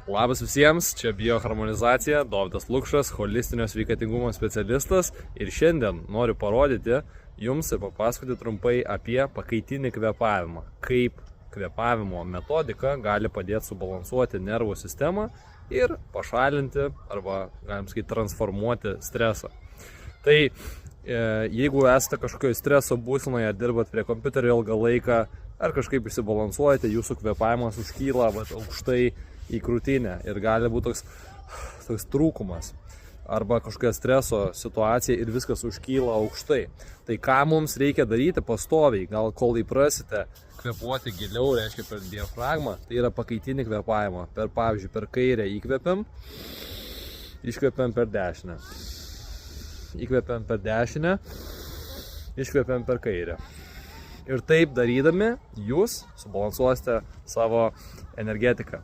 Labas visiems, čia bioharmonizacija, Dovydas Lukšas, holistinio sveikatingumo specialistas ir šiandien noriu parodyti jums ir papasakoti trumpai apie pakaitinį kvėpavimą, kaip kvėpavimo metodika gali padėti subalansuoti nervų sistemą ir pašalinti arba, galim sakyti, transformuoti stresą. Tai jeigu esate kažkokio streso būsenoje, dirbat prie kompiuterio ilgą laiką ar kažkaip išsibalansuojate, jūsų kvėpavimas užkyla aukštai į krūtinę ir gali būti toks trūkumas arba kažkokia streso situacija ir viskas užkyla aukštai. Tai ką mums reikia daryti pastoviai, gal kol įprasite kvėpuoti giliau, reiškia per diafragmą, tai yra pakaitinį kvėpavimą. Pavyzdžiui, per kairę įkvepiam, iškvepiam per dešinę. Įkvepiam per dešinę, iškvepiam per kairę. Ir taip darydami jūs subalansuosite savo energetiką.